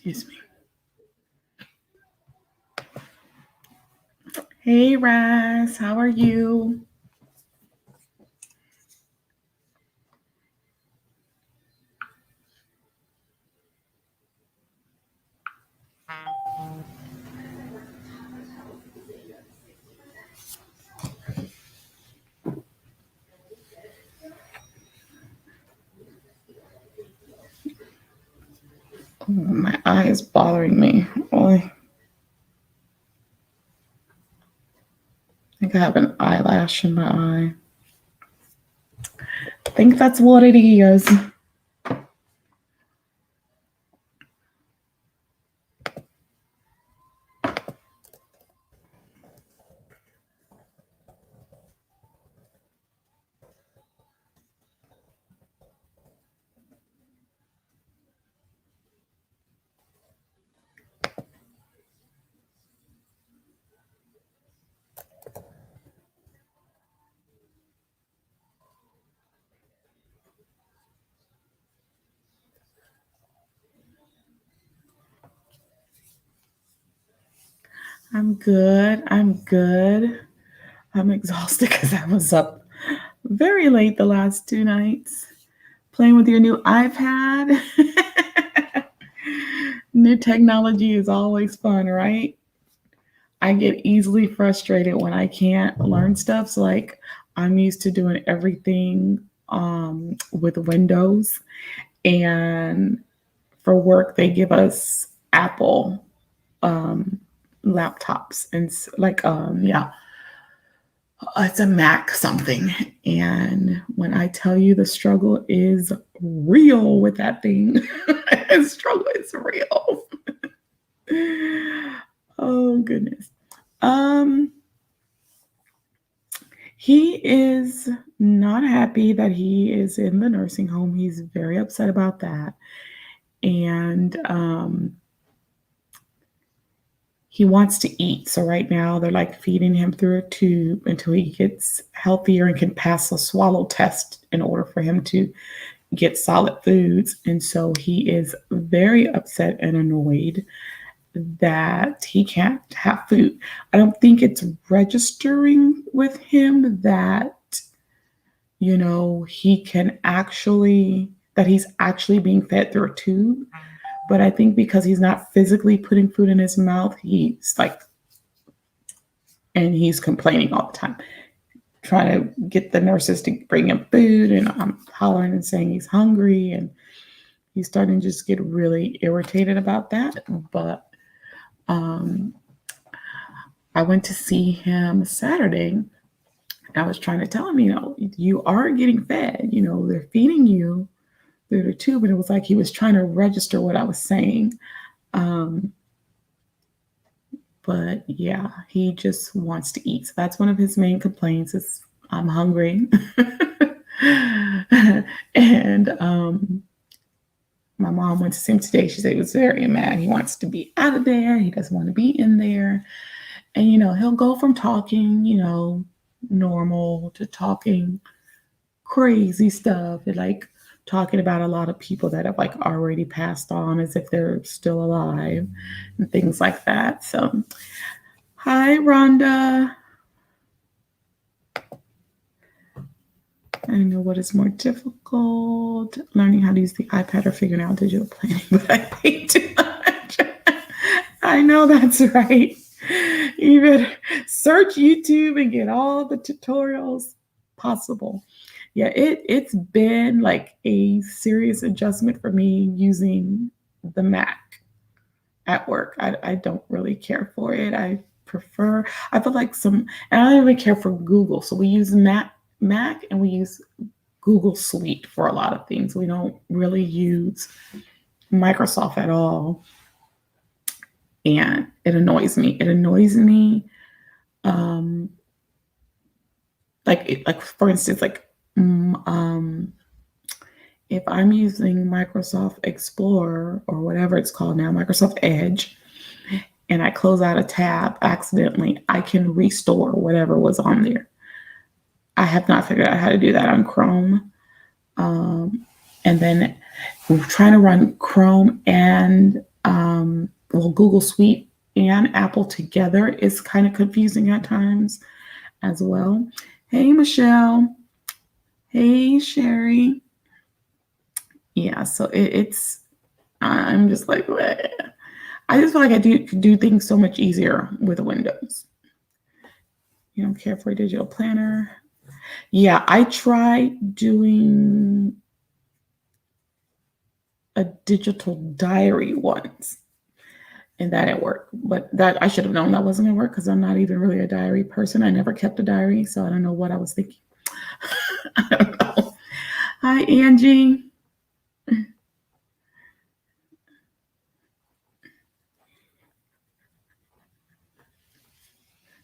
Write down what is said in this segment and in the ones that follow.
Excuse me. Hey, Raz, how are you? Oh, my eye is bothering me. Oh, I think I have an eyelash in my eye. I think that's what it is. I'm good. I'm good. I'm exhausted because I was up very late the last 2 nights playing with your new iPad. New technology is always fun, right? I get easily frustrated when I can't learn stuff. So, like, I'm used to doing everything with Windows, and for work, they give us Apple um, laptops, and yeah, it's a Mac something. And when I tell you the struggle is real with that thing, the struggle is real. Oh goodness. Um, he is not happy that he is in the nursing home. He's very upset about that. And he wants to eat. So right now they're like feeding him through a tube until he gets healthier and can pass a swallow test in order for him to get solid foods. And so he is very upset and annoyed that he can't have food. I don't think it's registering with him that, he can actually, that he's actually being fed through a tube. But I think because he's not physically putting food in his mouth, he's complaining all the time, trying to get the nurses to bring him food. And I'm hollering and saying he's hungry. And he's starting to just get really irritated about that. But I went to see him Saturday. I was trying to tell him, you are getting fed, they're feeding you through the tube. And it was like he was trying to register what I was saying. But yeah, he just wants to eat. So that's one of his main complaints is I'm hungry. And my mom went to see him today. She said he was very mad. He wants to be out of there. He doesn't want to be in there. And, he'll go from talking, normal to talking crazy stuff and like talking about a lot of people that have like already passed on as if they're still alive and things like that. So, hi, Rhonda. I know what is more difficult, learning how to use the iPad or figuring out digital planning, but I think too much. I know that's right. You better search YouTube and get all the tutorials possible. Yeah, it's been like a serious adjustment for me using the Mac at work. I don't really care for it. I feel like and I don't really care for Google. So we use Mac and we use Google Suite for a lot of things. We don't really use Microsoft at all. And it annoys me. It annoys me. Like for instance, if I'm using Microsoft Explorer or whatever it's called now, Microsoft Edge, and I close out a tab accidentally, I can restore whatever was on there. I have not figured out how to do that on Chrome. And then we're trying to run Chrome and Well, Google Suite and Apple together is kind of confusing at times as well. Hey, Michelle. Hey, Sherry. Yeah, so I'm just like, bleh. I just feel like I do things so much easier with Windows. You don't care for a digital planner? Yeah, I tried doing a digital diary once, and that didn't work. But that I should have known that wasn't gonna work because I'm not even really a diary person. I never kept a diary, so I don't know what I was thinking. I don't know. Hi, Angie.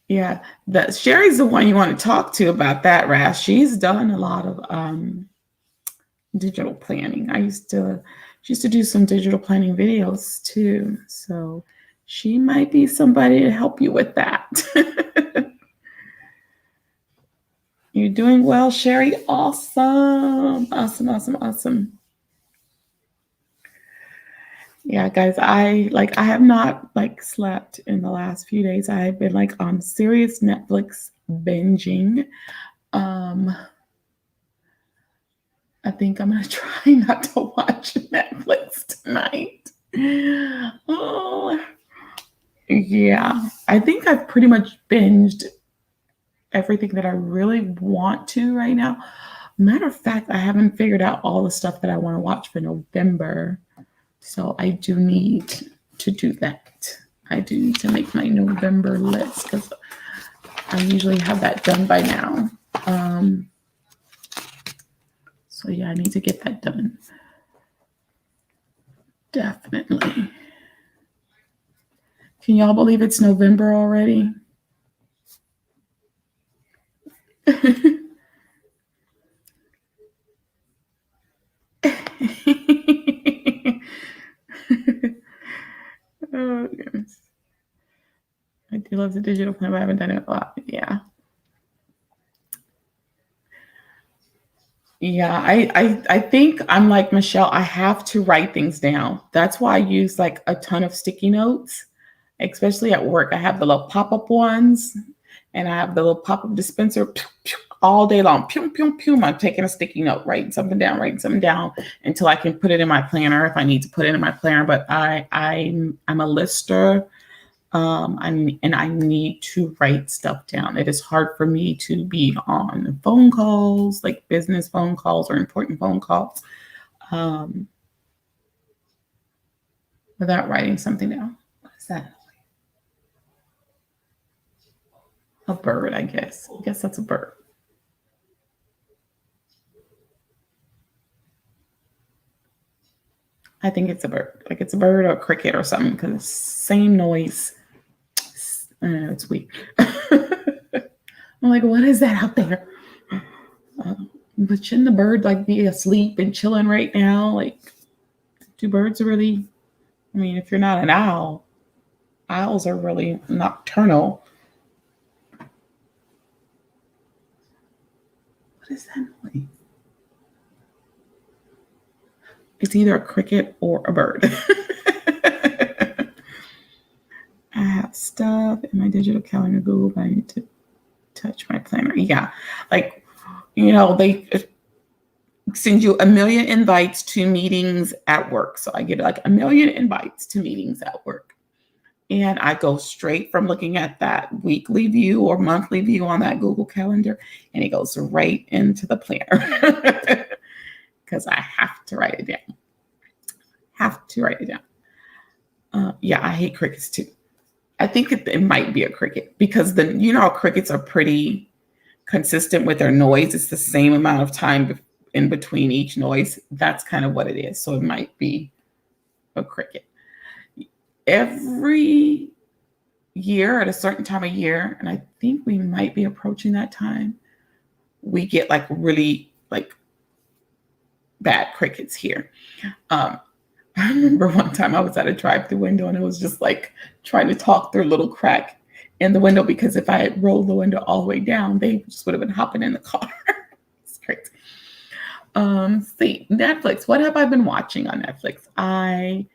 Yeah, Sherry's the one you want to talk to about that, Rash. She's done a lot of digital planning. She used to do some digital planning videos too. So she might be somebody to help you with that. You're doing well, Sherry. Awesome. Awesome, awesome, awesome. Yeah, guys, I have not slept in the last few days. I've been on serious Netflix binging. I think I'm gonna try not to watch Netflix tonight. Oh, yeah. I think I've pretty much binged everything that I really want to right now. Matter of fact, I haven't figured out all the stuff that I want to watch for November. So I do need to do that. I do need to make my November list because I usually have that done by now. So yeah, I need to get that done. Definitely. Can y'all believe it's November already? Oh, goodness. I do love the digital plan, but I haven't done it a lot. Yeah. Yeah, I think I'm like Michelle. I have to write things down. That's why I use a ton of sticky notes, especially at work. I have the little pop-up ones and I have the little pop-up dispenser all day long. Pew, pew, pew. I'm taking a sticky note, writing something down until I can put it in my planner if I need to put it in my planner. But I'm a lister. And I need to write stuff down. It is hard for me to be on phone calls, like business phone calls or important phone calls, without writing something down. What is that? A bird, I guess. I guess that's a bird. I think it's a bird. Like it's a bird or a cricket or something because it's same noise. It's weird. I'm like, what is that out there? But shouldn't the bird be asleep and chilling right now? Like, do birds really? I mean, if you're not an owl, owls are really nocturnal. What is that noise? It's either a cricket or a bird. I have stuff in my digital calendar Google, but I need to touch my planner. Yeah. They send you a million invites to meetings at work. So I get a million invites to meetings at work. And I go straight from looking at that weekly view or monthly view on that Google Calendar, and it goes right into the planner because I have to write it down. Yeah, I hate crickets too. I think it might be a cricket because crickets are pretty consistent with their noise. It's the same amount of time in between each noise. That's kind of what it is. So it might be a cricket. Every year at a certain time of year, and I think we might be approaching that time, we get really bad crickets here. I remember one time I was at a drive-through window and it was just trying to talk through a little crack in the window because if I had rolled the window all the way down, they just would have been hopping in the car. It's crazy. See, Netflix. What have I been watching on Netflix? I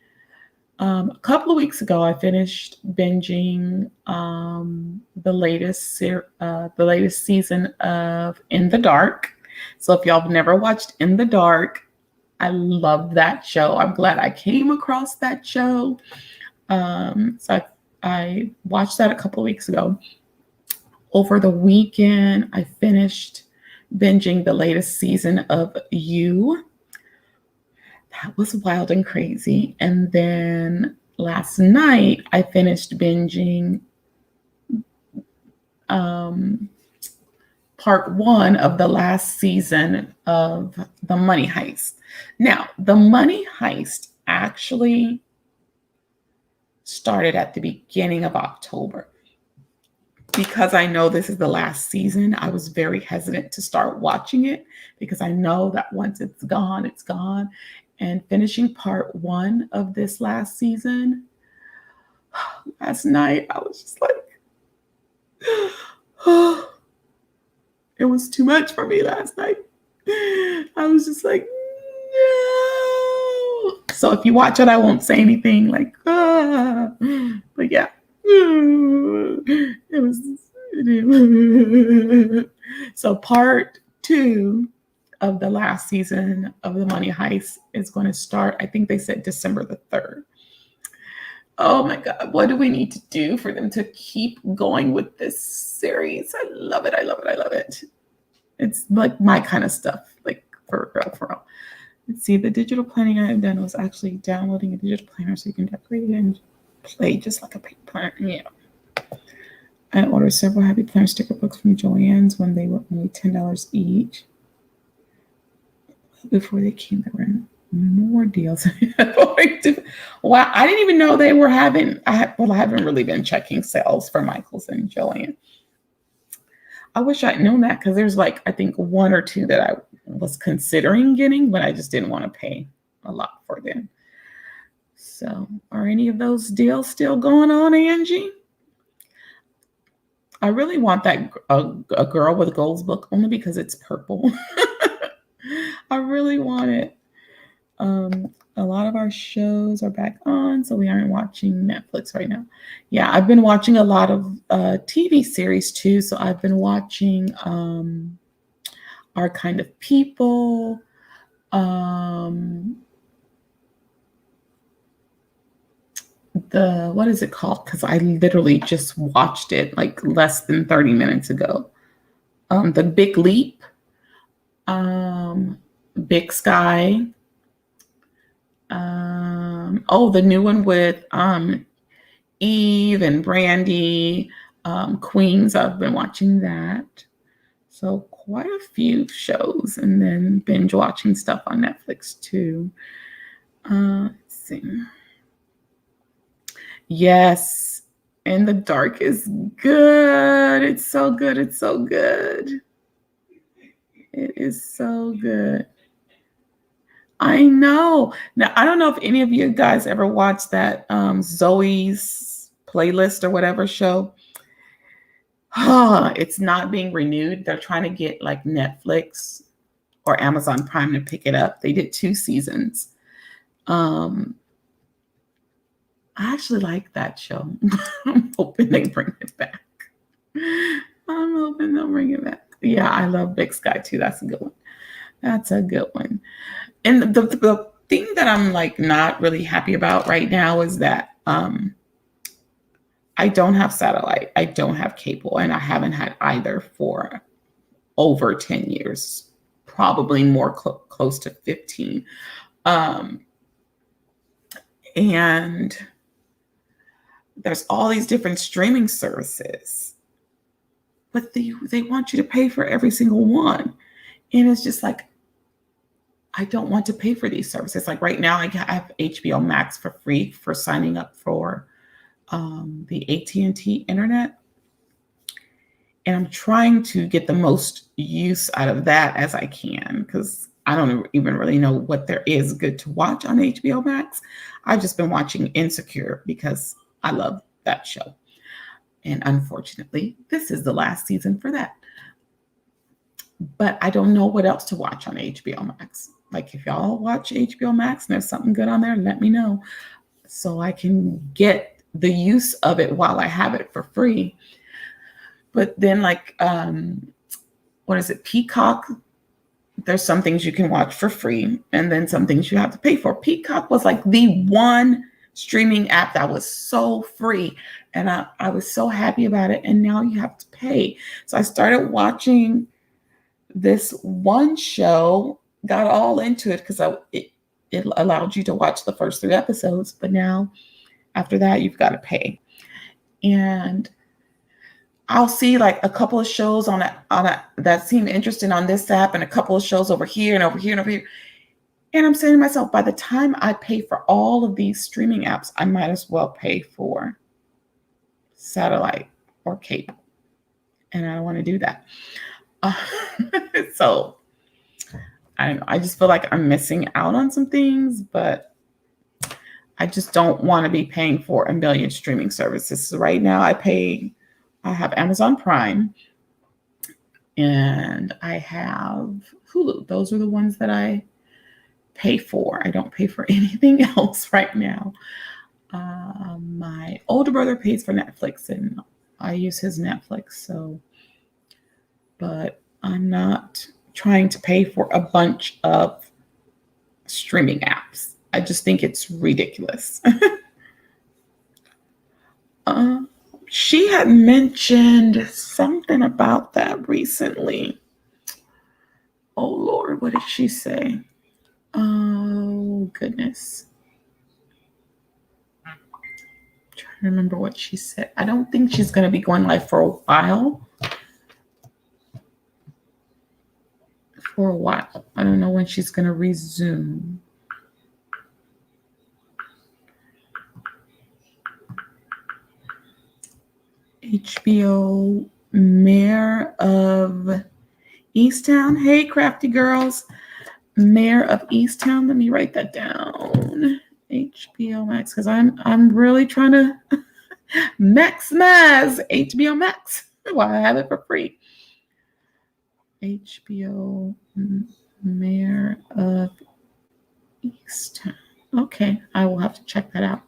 A couple of weeks ago, I finished binging the latest season of In the Dark. So if y'all have never watched In the Dark, I love that show. I'm glad I came across that show. So I watched that a couple of weeks ago. Over the weekend, I finished binging the latest season of You. That was wild and crazy. And then last night, I finished binging part one of the last season of The Money Heist. Now, The Money Heist actually started at the beginning of October. Because I know this is the last season, I was very hesitant to start watching it because I know that once it's gone, it's gone. And finishing part one of this last season, last night, I was just like, oh, it was too much for me last night. I was just like, no. So if you watch it, I won't say anything like, but yeah. It was so part two of the last season of The Money Heist is going to start. I think they said December the 3rd. Oh my God, what do we need to do for them to keep going with this series? I love it. I love it. I love it. It's like my kind of stuff, like for real, for real. Let's see, the digital planning I have done was actually downloading a digital planner so you can decorate it and play just like a paper planner. Yeah. I ordered several Happy Planner sticker books from Joann's when they were only $10 each. Before they came, there were more deals. Wow, I didn't even know they were having. I haven't really been checking sales for Michaels and Joann. I wish I'd known that because there's like I think one or two that I was considering getting, but I just didn't want to pay a lot for them. So, are any of those deals still going on, Angie? I really want that a girl with goals book only because it's purple. I really want it. A lot of our shows are back on, so we aren't watching Netflix right now. Yeah, I've been watching a lot of TV series too. So I've been watching Our Kind of People. What is it called? Because I literally just watched it like less than 30 minutes ago. The Big Leap, Big Sky. The new one with Eve and Brandy, Queens. I've been watching that. So quite a few shows, and then binge watching stuff on Netflix too. Let's see. Yes, In the Dark is good. It's so good. It's so good. It is so good. I know. Now, I don't know if any of you guys ever watched that Zoe's Playlist or whatever show. It's not being renewed. They're trying to get like Netflix or Amazon Prime to pick it up. They did 2 seasons. I actually like that show. I'm hoping they bring it back. I'm hoping they'll bring it back. Yeah, I love Big Sky too. That's a good one. That's a good one. And the thing that I'm like not really happy about right now is that I don't have satellite. I don't have cable, and I haven't had either for over 10 years, probably more close to 15. And there's all these different streaming services, but they want you to pay for every single one. And it's just like, I don't want to pay for these services. Like right now, I have HBO Max for free for signing up for the AT&T internet. And I'm trying to get the most use out of that as I can because I don't even really know what there is good to watch on HBO Max. I've just been watching Insecure because I love that show. And unfortunately, this is the last season for that. But I don't know what else to watch on HBO Max. Like if y'all watch HBO Max and there's something good on there, let me know. so I can get the use of it while I have it for free. But then like, what is it? Peacock. There's some things you can watch for free and then some things you have to pay for. Peacock was like the one streaming app that was so free. And I was so happy about it. And now you have to pay. So I started watching this one show, got all into it because it allowed you to watch the first 3 episodes. But now after that, you've got to pay. And I'll see like a couple of shows on a that seem interesting on this app and a couple of shows over here and over here and over here. And I'm saying to myself, by the time I pay for all of these streaming apps, I might as well pay for satellite or cable. And I don't want to do that. So I don't know. I just feel like I'm missing out on some things, but I just don't want to be paying for a million streaming services. So right now I have Amazon Prime and I have Hulu. Those are the ones that I pay for. I don't pay for anything else right now. My older brother pays for Netflix and I use his Netflix. So, but I'm not trying to pay for a bunch of streaming apps. I just think it's ridiculous. She had mentioned something about that recently. Oh, Lord, what did she say? Oh, goodness. I'm trying to remember what she said. I don't think she's going to be going live for a while. I don't know when she's going to resume. HBO Mayor of Easttown. Hey, crafty girls. Mayor of Easttown. Let me write that down. HBO Max, because I'm really trying to maximize HBO Max while I have it for free. HBO Mayor of Easttown. Okay, I will have to check that out.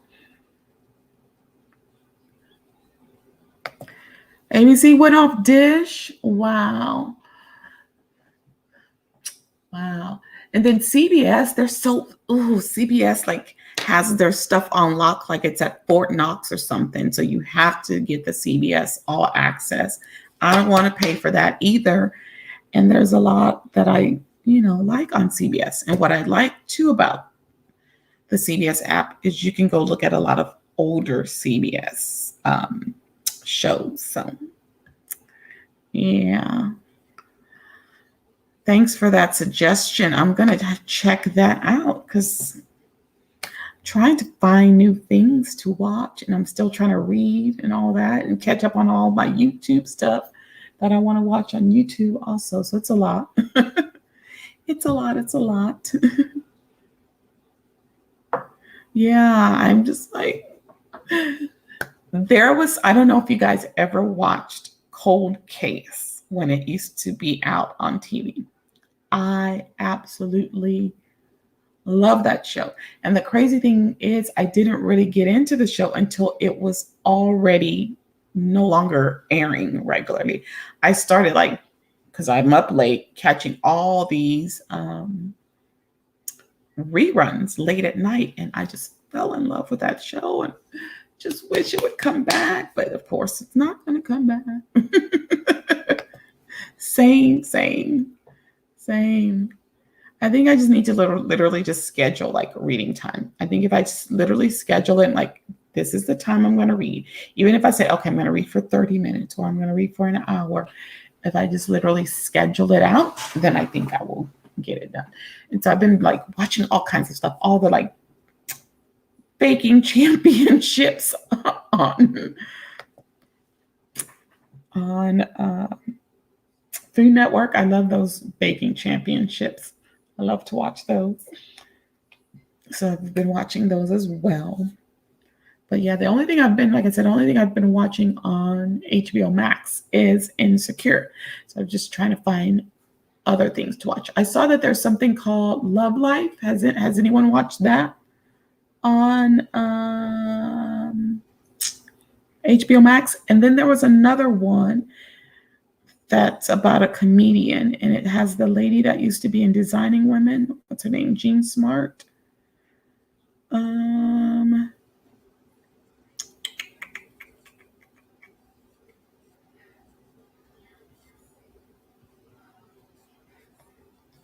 ABC went off Dish. Wow. And then CBS, CBS like has their stuff on lock, like it's at Fort Knox or something. So you have to get the CBS All Access. I don't want to pay for that either. And there's a lot that I, like on CBS. And what I like too about the CBS app is you can go look at a lot of older CBS shows. So, yeah. Thanks for that suggestion. I'm going to check that out because I'm trying to find new things to watch and I'm still trying to read and all that and catch up on all my YouTube stuff that I want to watch on YouTube also. So it's a lot. It's a lot. Yeah, I'm just like, I don't know if you guys ever watched Cold Case when it used to be out on TV. I absolutely love that show. And the crazy thing is I didn't really get into the show until it was already no longer airing regularly. I started because I'm up late catching all these reruns late at night. And I just fell in love with that show and just wish it would come back. But of course, it's not going to come back. Same. I think I just need to literally just schedule reading time. I think if I just literally schedule it this is the time I'm going to read. Even if I say, okay, I'm going to read for 30 minutes or I'm going to read for an hour. If I just literally schedule it out, then I think I will get it done. And so I've been watching all kinds of stuff, all the baking championships on Food Network. I love those baking championships. I love to watch those. So I've been watching those as well. But yeah, the only thing I've been watching on HBO Max is Insecure. So I'm just trying to find other things to watch. I saw that there's something called Love Life. Has anyone watched that? on HBO Max. And then there was another one that's about a comedian, and it has the lady that used to be in Designing Women. What's her name? Jean Smart.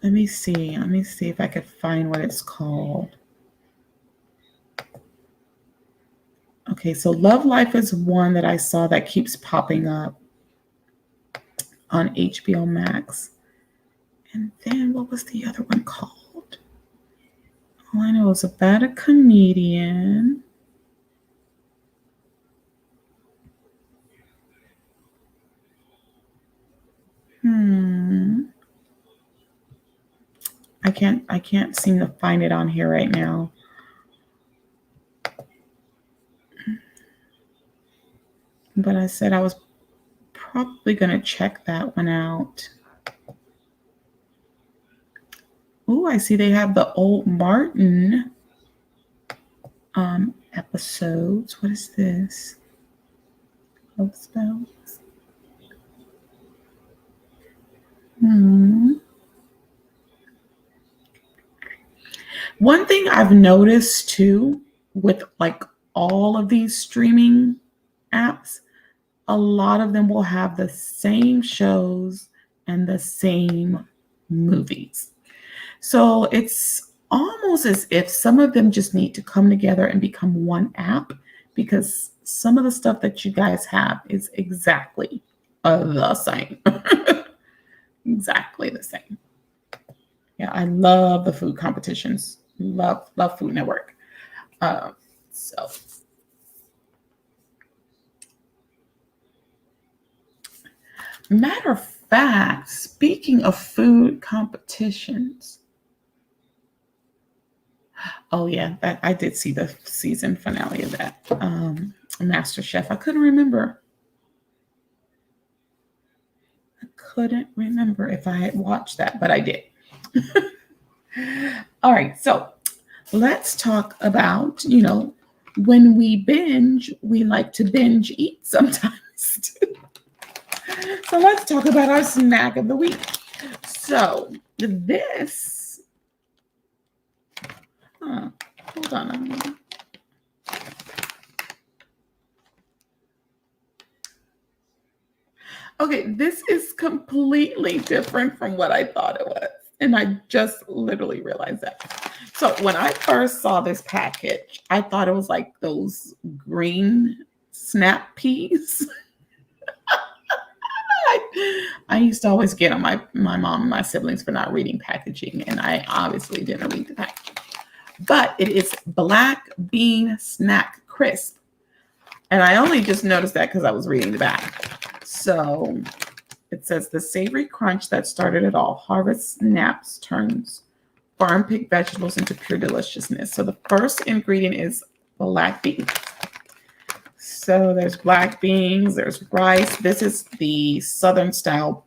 Let me see. Let me see if I could find what it's called. Okay, so Love Life is one that I saw that keeps popping up on HBO Max. And then what was the other one called? All I know is about a comedian. I can't seem to find it on here right now. But I said I was probably going to check that one out. Oh, I see they have the old Martin episodes. What is this? Love spells. One thing I've noticed too with like all of these streaming apps, a lot of them will have the same shows and the same movies. So it's almost as if some of them just need to come together and become one app, because some of the stuff that you guys have is exactly the same. Exactly the same. Yeah, I love the food competitions. Love Food Network. So matter of fact, speaking of food competitions, oh yeah, I did see the season finale of that Master Chef. I couldn't remember if I had watched that, but I did. All right, so let's talk about, when we binge, we like to binge eat sometimes too. So let's talk about our snack of the week. So this, hold on a minute. Okay, this is completely different from what I thought it was. And I just literally realized that. So when I first saw this package, I thought it was like those green snap peas. I used to always get on my mom and my siblings for not reading packaging, and I obviously didn't read the packaging. But it is black bean snack crisp. And I only just noticed that because I was reading the back. So it says the savory crunch that started it all. Harvest snaps turns farm-picked vegetables into pure deliciousness. So the first ingredient is black beans. So there's black beans, there's rice. This is the Southern style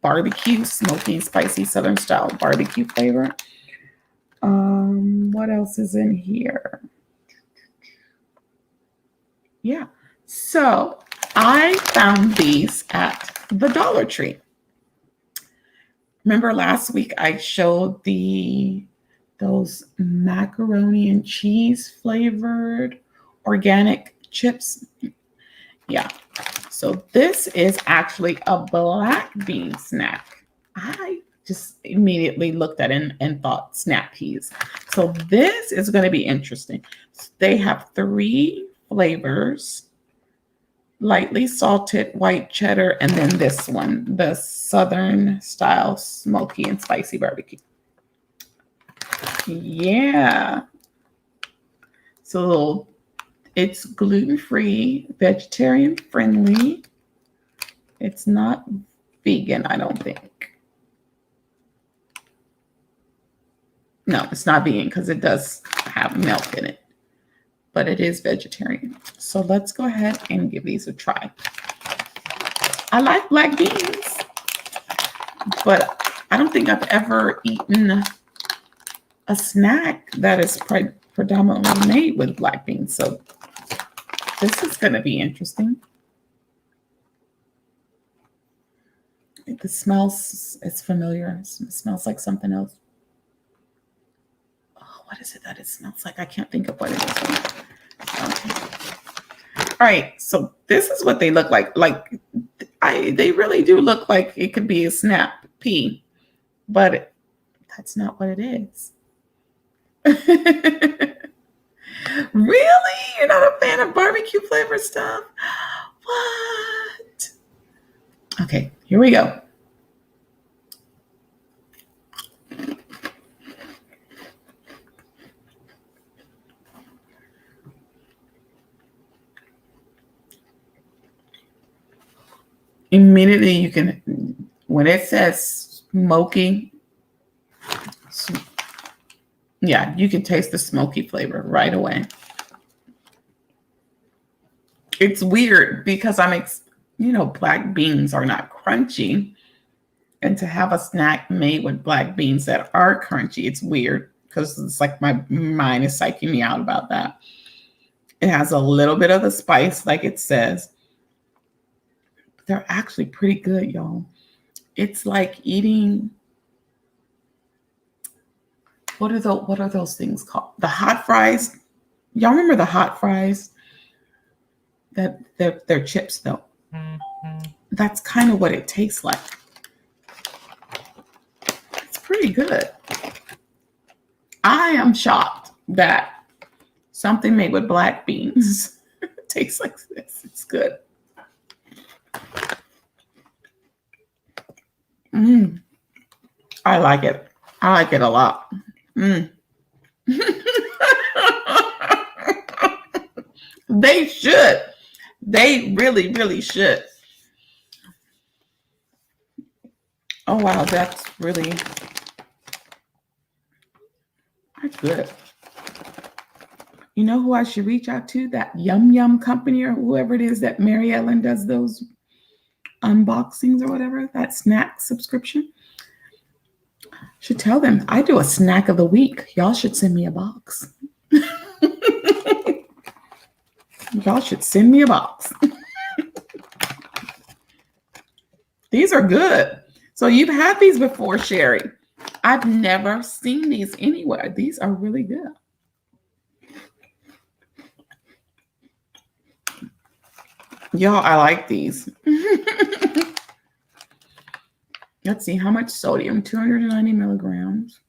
barbecue, smoky and spicy Southern style barbecue flavor. What else is in here? Yeah. So I found these at the Dollar Tree. Remember last week I showed those macaroni and cheese flavored organic chips? Yeah. So this is actually a black bean snack. I just immediately looked at it and thought snap peas. So this is going to be interesting. They have 3 flavors: lightly salted white cheddar, and then this one, the Southern style smoky and spicy barbecue. Yeah. So it's gluten-free, vegetarian friendly. It's not vegan, I don't think. No, it's not vegan because it does have milk in it, but it is vegetarian. So let's go ahead and give these a try. I like black beans, but I don't think I've ever eaten a snack that is predominantly made with black beans. So this is going to be interesting. The smells, it's familiar. It smells like something else. Oh, what is it that it smells like? I can't think of what it is. Okay. All right, so this is what they look like. They really do look like it could be a snap pea, but that's not what it is. Really? You're not a fan of barbecue flavor stuff? What? Okay, here we go. Immediately you can, when it says smoky, yeah, you can taste the smoky flavor right away. It's weird because black beans are not crunchy. And to have a snack made with black beans that are crunchy, it's weird because it's like my mind is psyching me out about that. It has a little bit of the spice, like it says. They're actually pretty good, y'all. It's like eating, what are those things called? The hot fries. Y'all remember the hot fries? That they're chips though. That's kind of what it tastes like. It's pretty good. I am shocked that something made with black beans tastes like this. It's good. I like it. I like it a lot. They should. They really, really should. Oh, wow. That's good. You know who I should reach out to? That Yum Yum company or whoever it is that Mary Ellen does those unboxings or whatever, that snack subscription. Should tell them I do a snack of the week. Y'all should send me a box. Y'all should send me a box. These are good. So you've had these before, Sherry. I've never seen these anywhere. These are really good. Y'all, I like these. Let's see, how much sodium? 290 milligrams.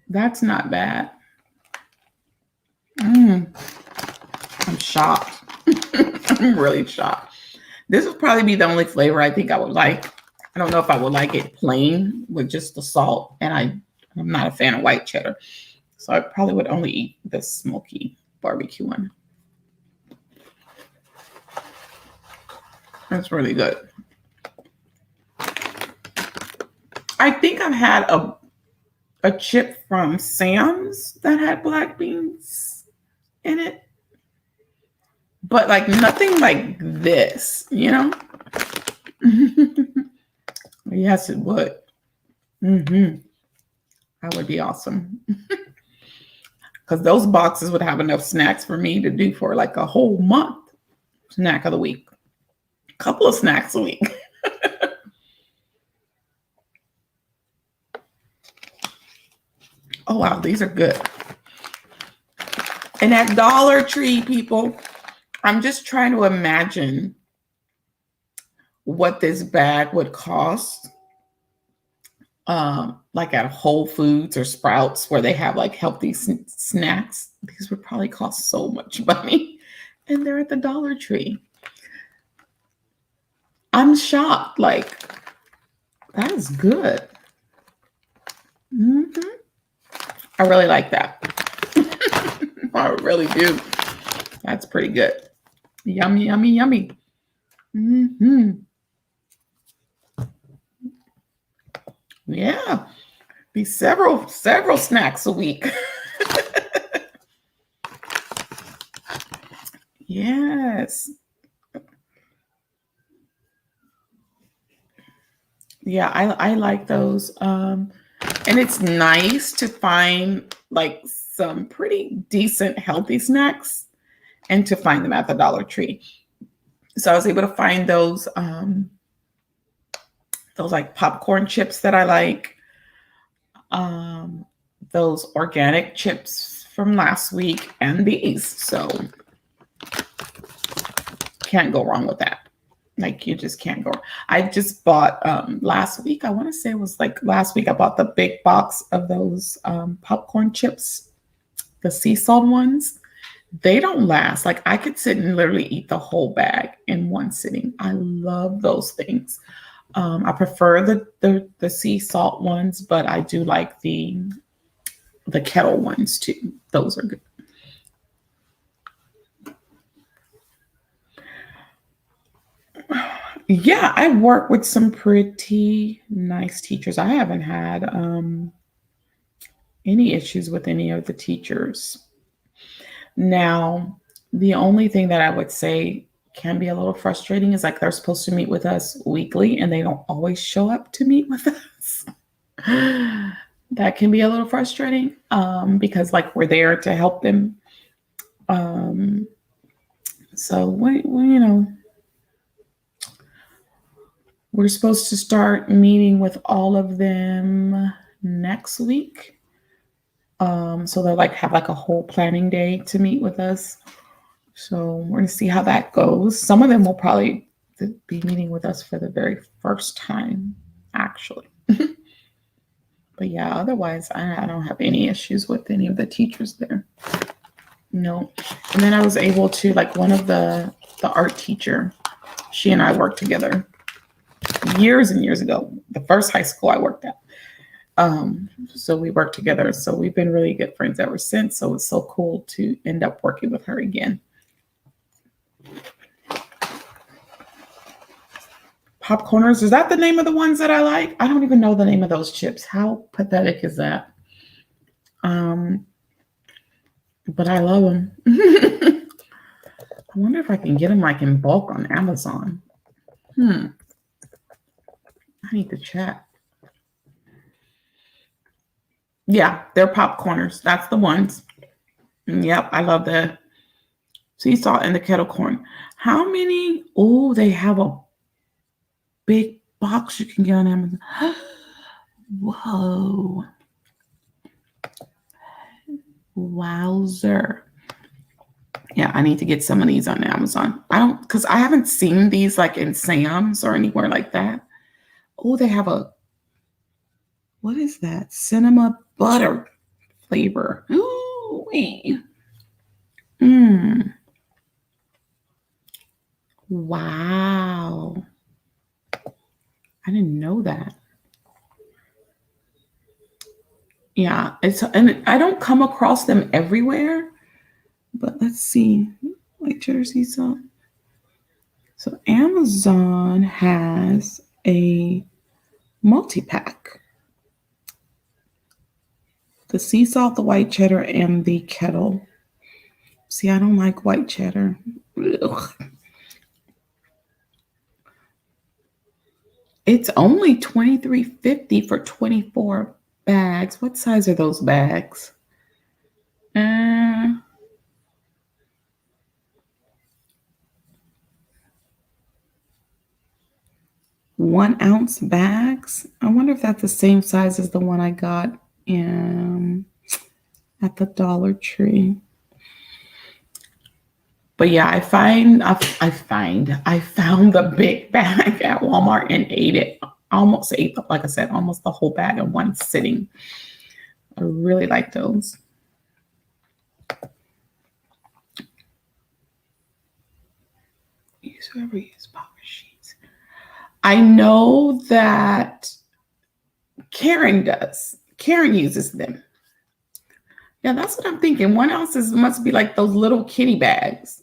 That's not bad. I'm shocked. I'm really shocked. This would probably be the only flavor I think I would like. I don't know if I would like it plain with just the salt, and I'm not a fan of white cheddar. So I probably would only eat the smoky barbecue one. That's really good. I think I've had a chip from Sam's that had black beans in it, but like nothing like this, Yes, it would. That would be awesome. Because those boxes would have enough snacks for me to do for like a whole month. Snack of the week. A couple of snacks a week. Oh, wow. These are good. And at Dollar Tree, people, I'm just trying to imagine what this bag would cost. Like at Whole Foods or Sprouts where they have like healthy snacks. These would probably cost so much money. And they're at the Dollar Tree. I'm shocked. Like, that is good. I really like that. I really do. That's pretty good. Yummy, yummy, yummy. Yeah. Be several snacks a week. Yes. Yeah, I like those. And it's nice to find like some pretty decent healthy snacks and to find them at the Dollar Tree. So I was able to find those like popcorn chips that I like, um, those organic chips from last week, and these. So can't go wrong with that. Like you just can't go. I just bought last week. I want to say it was like last week. I bought the big box of those popcorn chips, the sea salt ones. They don't last. Like I could sit and literally eat the whole bag in one sitting. I love those things. I prefer the sea salt ones, but I do like the kettle ones too. Those are good. Yeah, I work with some pretty nice teachers. I haven't had any issues with any of the teachers. Now, the only thing that I would say can be a little frustrating is like they're supposed to meet with us weekly and they don't always show up to meet with us. That can be a little frustrating because like we're there to help them. So we're supposed to start meeting with all of them next week. So they'll like have like a whole planning day to meet with us. So we're going to see how that goes. Some of them will probably be meeting with us for the very first time, actually. But yeah, otherwise, I don't have any issues with any of the teachers there. No. And then I was able to, like, one of the art teacher, she and I worked together years and years ago, the first high school I worked at. So we worked together. So we've been really good friends ever since. So it's so cool to end up working with her again. Popcorners, is that the name of the ones that I like? I don't even know the name of those chips. How pathetic is that? But I love them. I wonder if I can get them like in bulk on Amazon. I need to check. Yeah, they're popcorners. That's the ones. Yep, I love the sea salt and the kettle corn. How many? Oh, they have a big box you can get on Amazon. Whoa. Wowzer. Yeah, I need to get some of these on Amazon. Because I haven't seen these like in Sam's or anywhere like that. Oh, they have what is that? Cinema butter flavor. Ooh, Wow. I didn't know that. Yeah, and I don't come across them everywhere, but let's see. Like Jersey salt. So Amazon has a multi-pack. The sea salt, the white cheddar, and the kettle. See, I don't like white cheddar. Ugh. It's only $23.50 for 24 bags. What size are those bags? 1 ounce bags. I wonder if that's the same size as the one I got at the Dollar Tree. But yeah, I found the big bag at Walmart and ate it. Almost ate, like I said, almost the whole bag in one sitting. I really like those. Whoever uses power sheets. I know that Karen does. Karen uses them. Yeah, that's what I'm thinking. 1 ounce must be like those little kitty bags.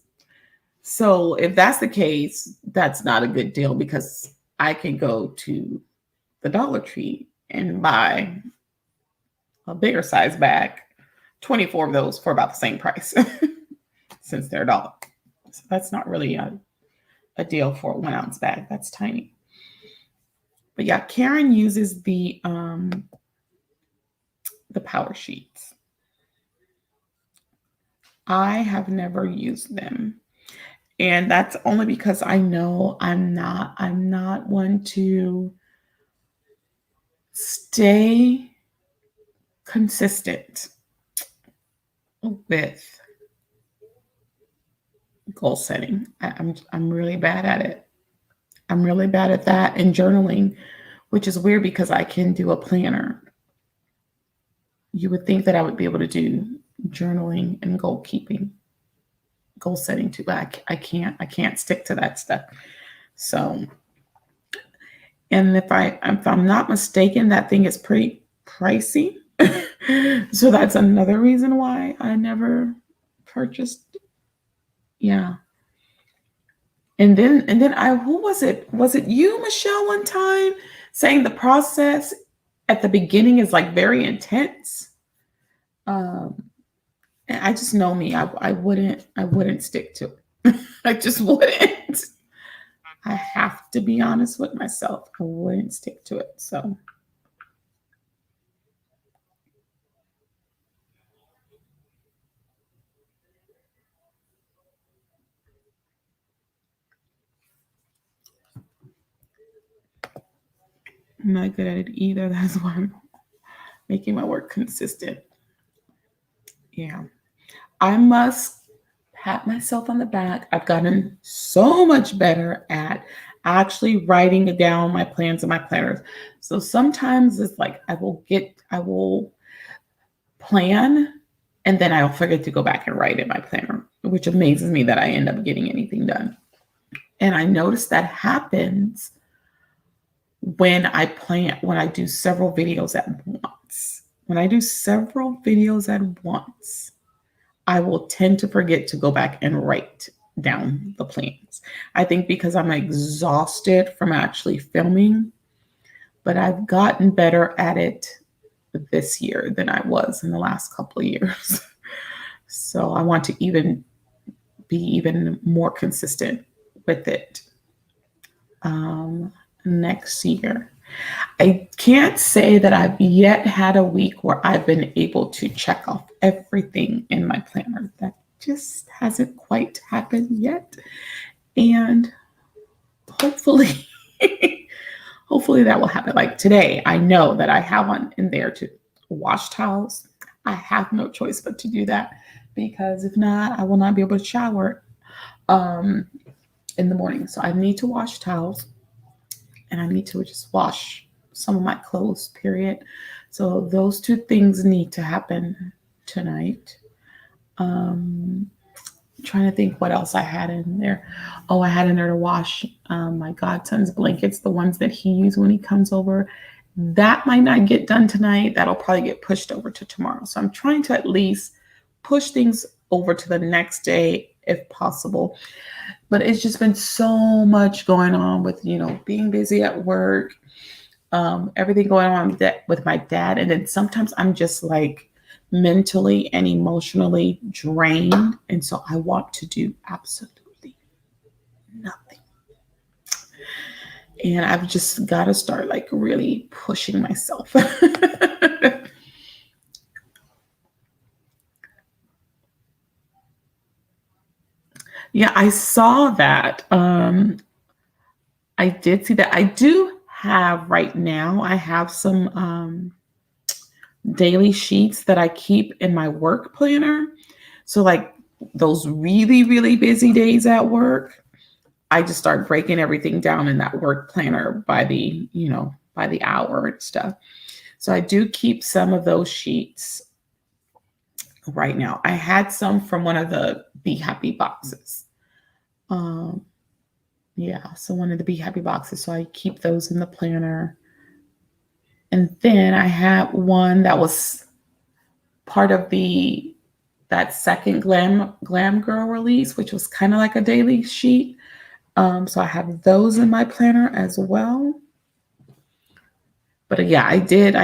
So if that's the case, that's not a good deal because I can go to the Dollar Tree and buy a bigger size bag, 24 of those for about the same price since they're $1. So that's not really a deal for a 1 ounce bag. That's tiny. But yeah, Karen uses the the power sheets. I have never used them. And that's only because I know I'm not one to stay consistent with goal setting. I'm really bad at it. I'm really bad at that and journaling, which is weird because I can do a planner. You would think that I would be able to do journaling and goal keeping, goal setting too, but I can't. I can't stick to that stuff. So, and if I'm not mistaken, that thing is pretty pricey. So that's another reason why I never purchased. Yeah. And then who was it? Was it you, Michelle, one time saying the process at the beginning is like very intense? Um, and I just know me. I wouldn't stick to it. I just wouldn't. I have to be honest with myself. I wouldn't stick to it. So I'm not good at it either. That's why I'm making my work consistent. Yeah. I must pat myself on the back. I've gotten so much better at actually writing down my plans and my planners. So sometimes it's like I will plan and then I'll forget to go back and write in my planner, which amazes me that I end up getting anything done. And I notice that happens when I do several videos at once. When I do several videos at once, I will tend to forget to go back and write down the plans. I think because I'm exhausted from actually filming, but I've gotten better at it this year than I was in the last couple of years. So I want to even be even more consistent with it next year. I can't say that I've yet had a week where I've been able to check off everything in my planner. That just hasn't quite happened yet. And hopefully, hopefully that will happen. Like today, I know that I have one in there to wash towels. I have no choice but to do that because if not, I will not be able to shower um, in the morning. So I need to wash towels and I need to just wash some of my clothes, period. So those two things need to happen tonight. Trying to think what else I had in there. Oh, I had in there to wash my godson's blankets, the ones that he uses when he comes over. That might not get done tonight. That'll probably get pushed over to tomorrow. So I'm trying to at least push things over to the next day if possible. But it's just been so much going on with, being busy at work, everything going on with my dad. And then sometimes I'm just like mentally and emotionally drained. And so I want to do absolutely nothing. And I've just got to start like really pushing myself. Yeah, I saw that. I did see that. I do have right now, I have some daily sheets that I keep in my work planner. So, like those really, really busy days at work, I just start breaking everything down in that work planner by the hour and stuff. So, I do keep some of those sheets right now. I had some from one of the Be Happy boxes. Um, yeah, so one of the Be Happy boxes. So, I keep those in the planner. And then I had one that was part of that second Glam Girl release, which was kind of like a daily sheet. So I have those in my planner as well. But yeah, I did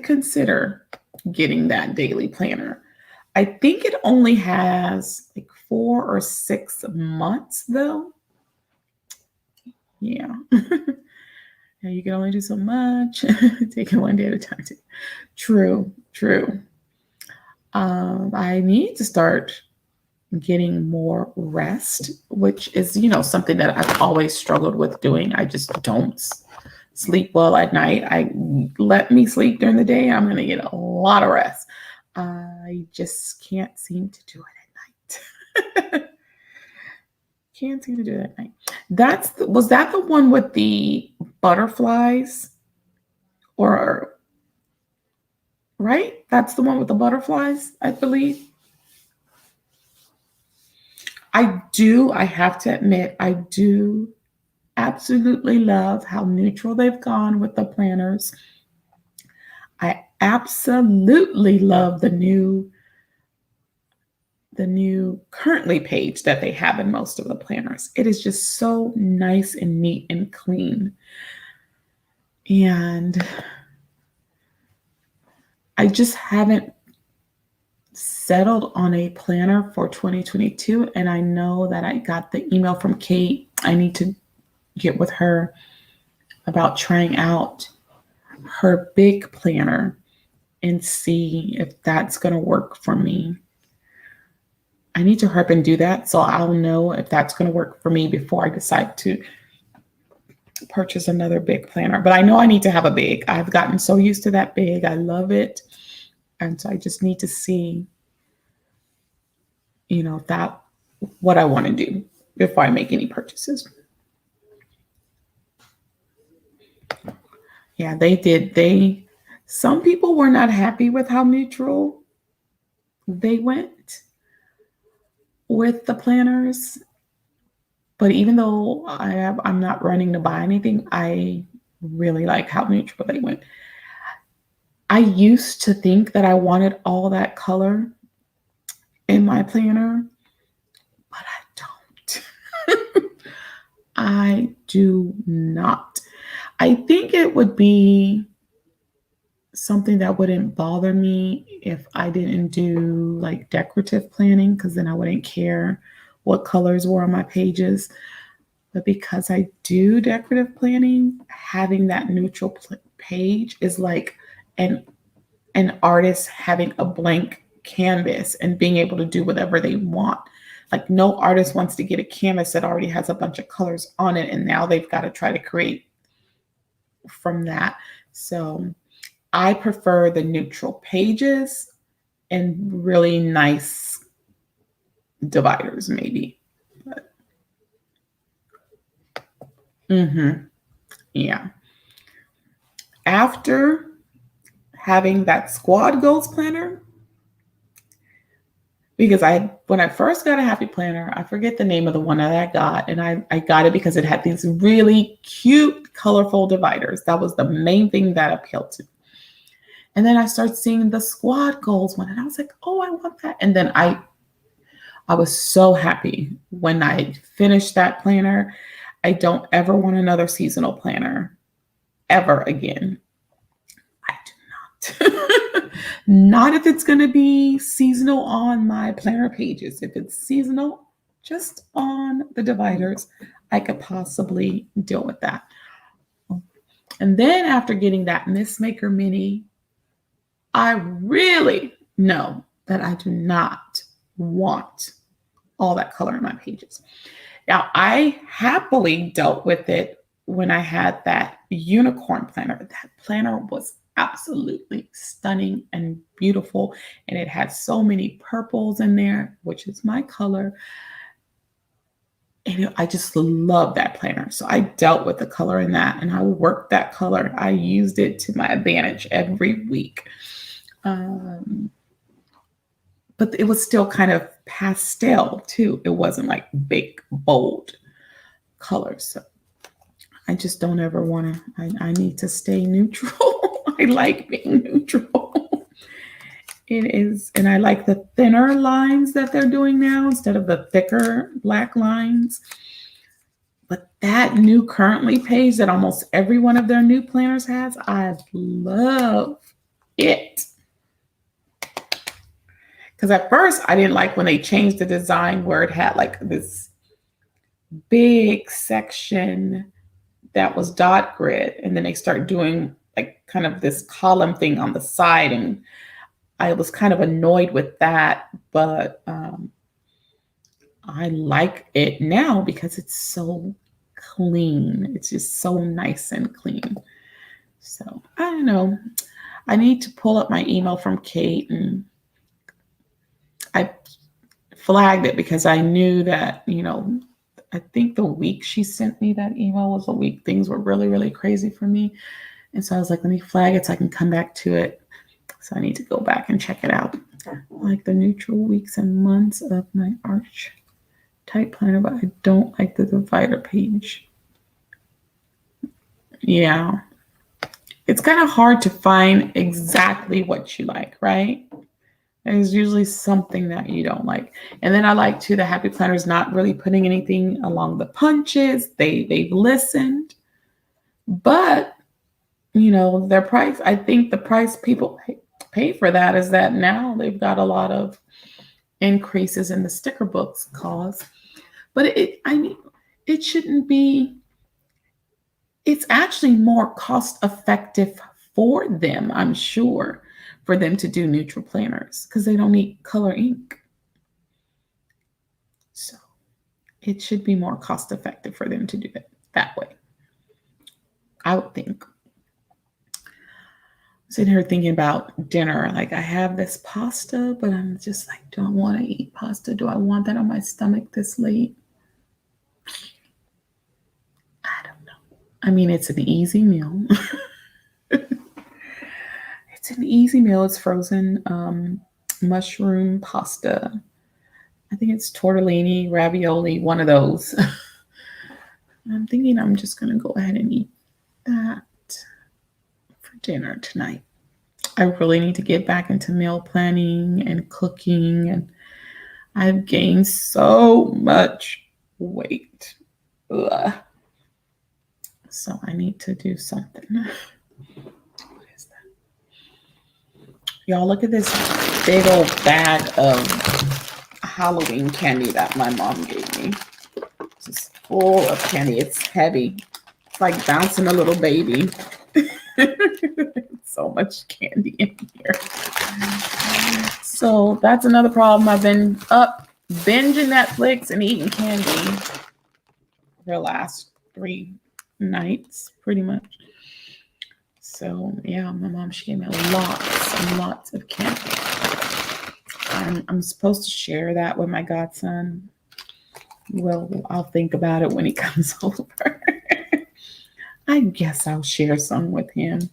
consider getting that daily planner. I think it only has like 4 or 6 months though. Yeah. And you can only do so much. Take it one day at a time. True, true. I need to start getting more rest, which is, something that I've always struggled with doing. I just don't sleep well at night. I let me sleep during the day. I'm going to get a lot of rest. I just can't seem to do it at night. Can't seem to do it at night. Was that the one with the butterflies? Or right? That's the one with the butterflies, I believe. I have to admit, I do absolutely love how neutral they've gone with the planners. I absolutely love the new currently page that they have in most of the planners. It is just so nice and neat and clean. And I just haven't settled on a planner for 2022. And I know that I got the email from Kate. I need to get with her about trying out her big planner and see if that's going to work for me. I need to hurry up and do that so I'll know if that's going to work for me before I decide to purchase another big planner. But I know I need to have a big. I've gotten so used to that big. I love it. And so I just need to see, what I want to do before I make any purchases. Yeah, they did. Some people were not happy with how neutral they went with the planners. But even though I'm not running to buy anything, I really like how neutral they went. I used to think that I wanted all that color in my planner, but I don't. I do not. I think it would be something that wouldn't bother me if I didn't do like decorative planning, because then I wouldn't care what colors were on my pages. But because I do decorative planning, having that neutral page is like an artist having a blank canvas and being able to do whatever they want. Like no artist wants to get a canvas that already has a bunch of colors on it, and now they've got to try to create from that. So I prefer the neutral pages and really nice dividers, maybe. Yeah. After having that squad goals planner, because when I first got a happy planner, I forget the name of the one that I got, and I got it because it had these really cute, colorful dividers. That was the main thing that appealed to me. And then I started seeing the squad goals one, and I was like, oh, I want that. And then I was so happy when I finished that planner. I don't ever want another seasonal planner ever again. I do not. Not if it's going to be seasonal on my planner pages. If it's seasonal, just on the dividers, I could possibly deal with that. And then after getting that Miss Maker Mini, I really know that I do not want all that color in my pages. Now, I happily dealt with it when I had that unicorn planner. That planner was absolutely stunning and beautiful, and it had so many purples in there, which is my color. And I just love that planner. So I dealt with the color in that, and I worked that color. I used it to my advantage every week. But it was still kind of pastel too. It wasn't like big, bold colors. So I just don't ever want to, I need to stay neutral. I like being neutral. It is, and I like the thinner lines that they're doing now instead of the thicker black lines. But that new currently page that almost every one of their new planners has, I love it. Because at first I didn't like when they changed the design where it had like this big section that was dot grid, and then they start doing like kind of this column thing on the side, and I was kind of annoyed with that, but I like it now because it's so clean. It's just so nice and clean. So I don't know. I need to pull up my email from Kate, and I flagged it because I knew that, I think the week she sent me that email was a week things were really, really crazy for me. And so I was like, let me flag it so I can come back to it. So I need to go back and check it out. Like the neutral weeks and months of my Arch type planner, but I don't like the divider page. Yeah. It's kind of hard to find exactly what you like, right? There's usually something that you don't like. And then I like too, the Happy Planner's not really putting anything along the punches. They've listened, but their price, I think the price people pay for that is that now they've got a lot of increases in the sticker books cost. But it shouldn't be. It's actually more cost effective for them, I'm sure, for them to do neutral planners because they don't need color ink. So it should be more cost effective for them to do it that way, I would think. Sitting here thinking about dinner, like I have this pasta, but I'm just like, do I want to eat pasta? Do I want that on my stomach this late? I don't know. I mean, it's an easy meal. It's an easy meal. It's frozen mushroom pasta. I think it's tortellini, ravioli, one of those. I'm thinking I'm just going to go ahead and eat that for dinner tonight. I really need to get back into meal planning and cooking, and I've gained so much weight. Ugh. So I need to do something. What is that? Y'all, look at this big old bag of Halloween candy that my mom gave me. It's just full of candy. It's heavy. It's like bouncing a little baby. So much candy in here. So that's another problem. I've been up binging Netflix and eating candy the last 3 nights, pretty much. So yeah, my mom, she gave me lots and lots of candy. I'm supposed to share that with my godson. Well, I'll think about it when he comes over. I guess I'll share some with him.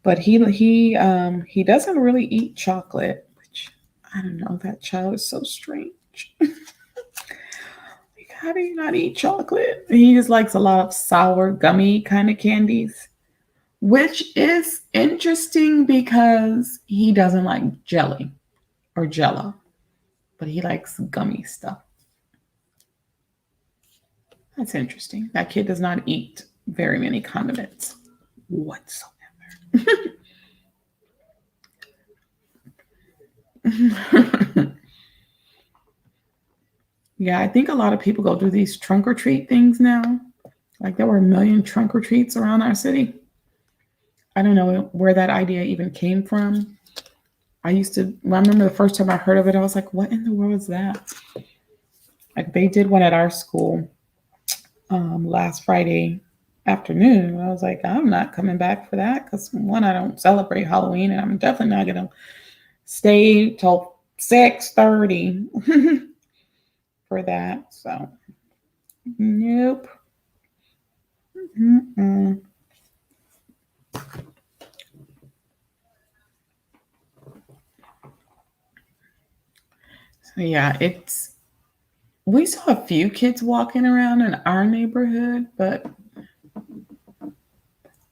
But he doesn't really eat chocolate, which I don't know. That child is so strange. How do you not eat chocolate? He just likes a lot of sour, gummy kind of candies, which is interesting because he doesn't like jelly or Jell-O, but he likes gummy stuff. That's interesting. That kid does not eat very many condiments whatsoever. Yeah, I think a lot of people go do these trunk or treat things now. Like there were a million trunk or treats around our city. I don't know where that idea even came from. I remember the first time I heard of it, I was like, what in the world is that? Like they did one at our school last Friday afternoon. I was like, I'm not coming back for that because one, I don't celebrate Halloween, and I'm definitely not going to stay till 6:30 for that. So, nope. Mm-mm. So yeah, we saw a few kids walking around in our neighborhood, but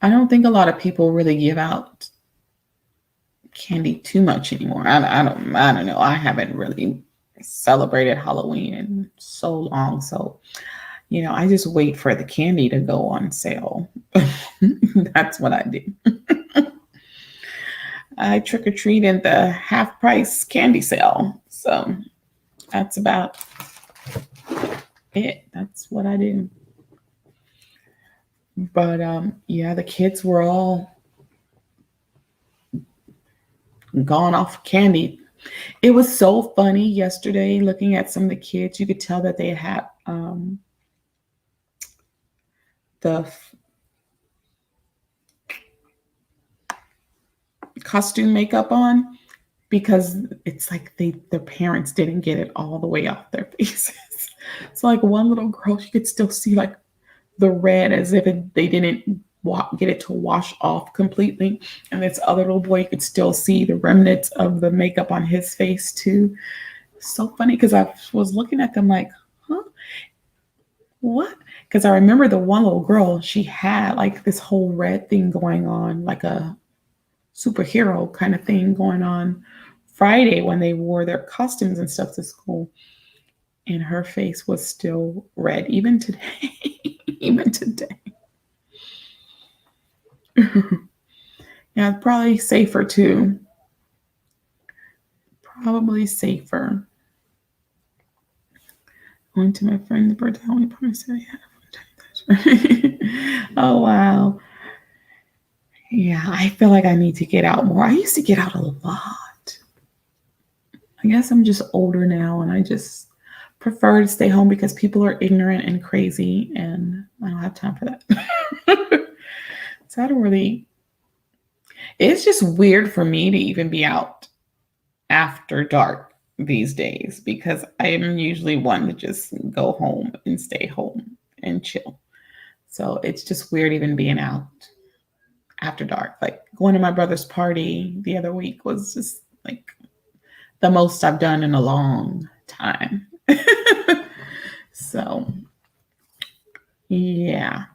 I don't think a lot of people really give out candy too much anymore. I don't know. I haven't really celebrated Halloween in so long, so I just wait for the candy to go on sale. That's what I do. I trick or treat in the half price candy sale, so that's about it. That's what I do. But yeah, the kids were all gone off candy. It was so funny yesterday looking at some of the kids. You could tell that they had the costume makeup on because it's like their parents didn't get it all the way off their faces. So like one little girl, you could still see like the red as if they didn't get it to wash off completely. And this other little boy, you could still see the remnants of the makeup on his face too. So funny because I was looking at them like, huh? What? Because I remember the one little girl, she had like this whole red thing going on, like a superhero kind of thing going on Friday when they wore their costumes and stuff to school. And her face was still red, even today. Even today. Yeah, probably safer too. Probably safer. Going to my friend's birthday, I only promised her oh wow. Yeah, I feel like I need to get out more. I used to get out a lot. I guess I'm just older now and I just prefer to stay home because people are ignorant and crazy and I don't have time for that. So I don't really, it's just weird for me to even be out after dark these days because I am usually one to just go home and stay home and chill. So it's just weird even being out after dark. Like going to my brother's party the other week was just like the most I've done in a long time. So yeah,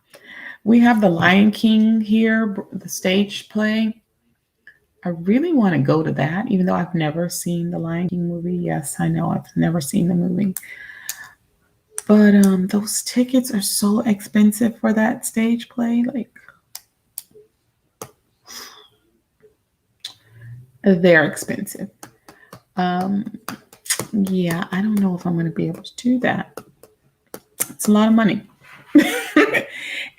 we have the Lion King here, the stage play. I really want to go to that, even though I've never seen the Lion King movie. Yes, I know I've never seen the movie. But those tickets are so expensive for that stage play. Like, they're expensive. Yeah, I don't know if I'm going to be able to do that. It's a lot of money.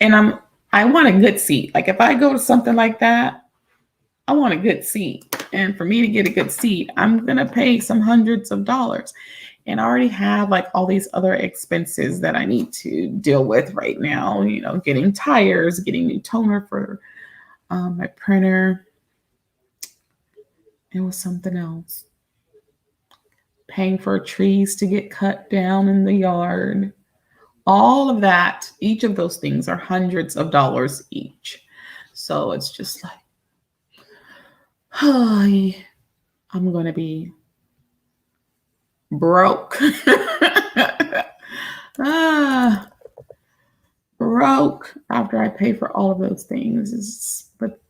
And I want a good seat. Like if I go to something like that, I want a good seat. And for me to get a good seat, I'm going to pay some hundreds of dollars. And I already have like all these other expenses that I need to deal with right now. You know, getting tires, getting new toner for my printer. It was something else. Paying for trees to get cut down in the yard. All of that, each of those things are hundreds of dollars each. So it's just like, I'm going to be broke. Broke after I pay for all of those things. But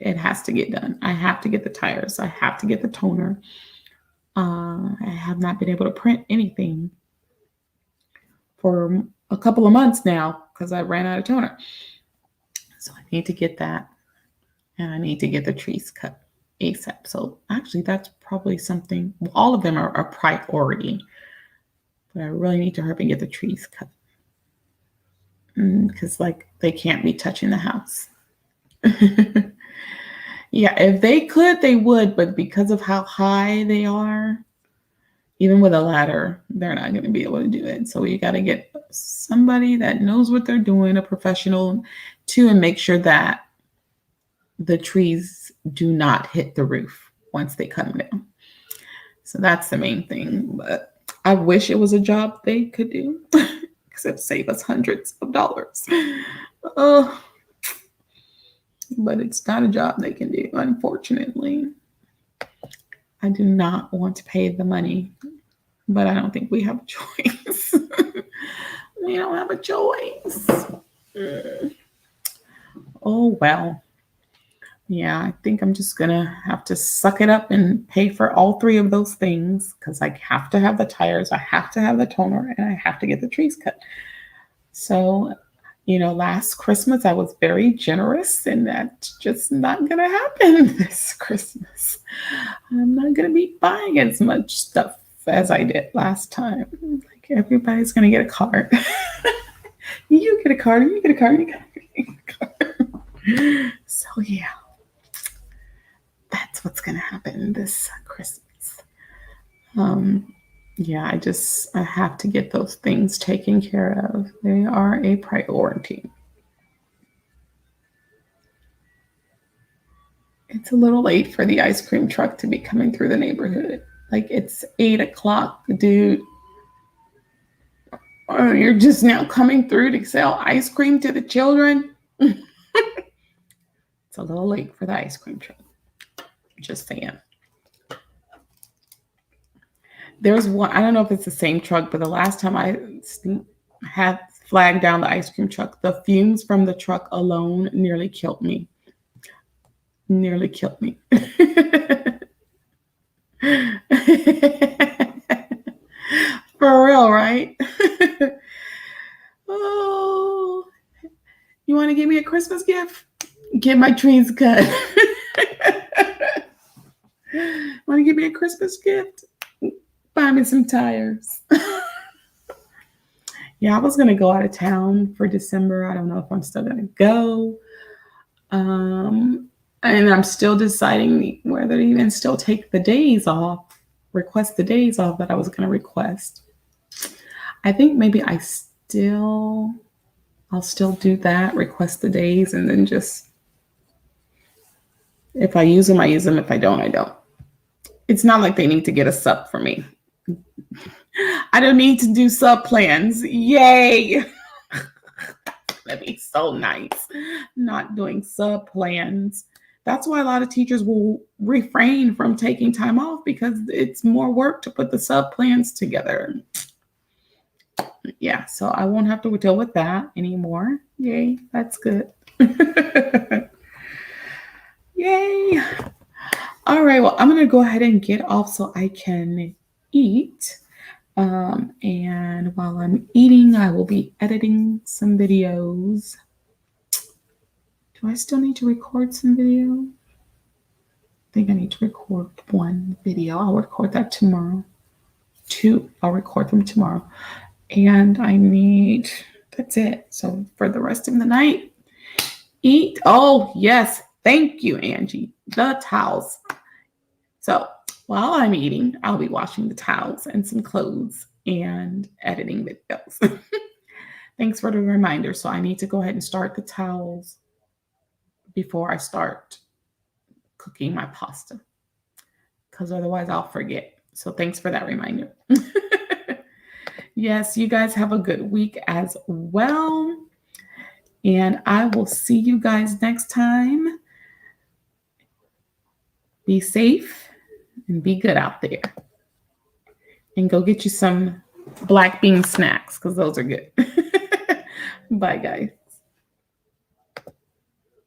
it has to get done. I have to get the tires. I have to get the toner. I have not been able to print anything for a couple of months now because I ran out of toner. So I need to get that. And I need to get the trees cut ASAP. So actually, that's probably something, all of them are a priority. But I really need to hurry and get the trees cut. Because like they can't be touching the house. Yeah, if they could, they would. But because of how high they are, even with a ladder, they're not going to be able to do it. So you got to get somebody that knows what they're doing, a professional too, and make sure that the trees do not hit the roof once they cut them down. So that's the main thing. But I wish it was a job they could do because it'd save us hundreds of dollars. But it's not a job they can do, unfortunately. I do not want to pay the money, but I don't think we have a choice. We don't have a choice. Oh, well. Yeah, I think I'm just going to have to suck it up and pay for all three of those things because I have to have the tires, I have to have the toner, and I have to get the trees cut. So, you know, last Christmas I was very generous, and that's just not going to happen this Christmas. I'm not going to be buying as much stuff as I did last time. Like everybody's going to get a card. You get a card, you get a card, you get a card. So yeah, that's what's gonna happen this Christmas. Yeah, I have to get those things taken care of. They are a priority. It's a little late for the ice cream truck to be coming through the neighborhood. Like it's 8 o'clock, dude. You're just now coming through to sell ice cream to the children. It's a little late for the ice cream truck. Just saying. There's one, I don't know if it's the same truck, but the last time I had flagged down the ice cream truck, the fumes from the truck alone nearly killed me. Nearly killed me. For real, right? Oh, you want to give me a Christmas gift? Get my trees cut. Want to give me a Christmas gift? Buy me some tires. Yeah, I was going to go out of town for December. I don't know if I'm still going to go. And I'm still deciding whether to even still take the days off, request the days off that I was going to request. I think maybe I'll still do that, request the days, and then just, if I use them, I use them. If I don't, I don't. It's not like they need to get a sub for me. I don't need to do sub plans. Yay. That'd be so nice. Not doing sub plans. That's why a lot of teachers will refrain from taking time off, because it's more work to put the sub plans together. Yeah, so I won't have to deal with that anymore. Yay, that's good. Yay. All right, well, I'm going to go ahead and get off so I can eat. And while I'm eating, I will be editing some videos. Do I still need to record some video? I think I need to record one video. I'll record that tomorrow. I'll record them tomorrow. And that's it. So for the rest of the night, eat. Oh, yes. Thank you, Angie. The towels. So while I'm eating, I'll be washing the towels and some clothes and editing videos. Thanks for the reminder. So I need to go ahead and start the towels before I start cooking my pasta, because otherwise I'll forget. So thanks for that reminder. Yes, you guys have a good week as well. And I will see you guys next time. Be safe and be good out there. And go get you some black bean snacks, because those are good. Bye, guys.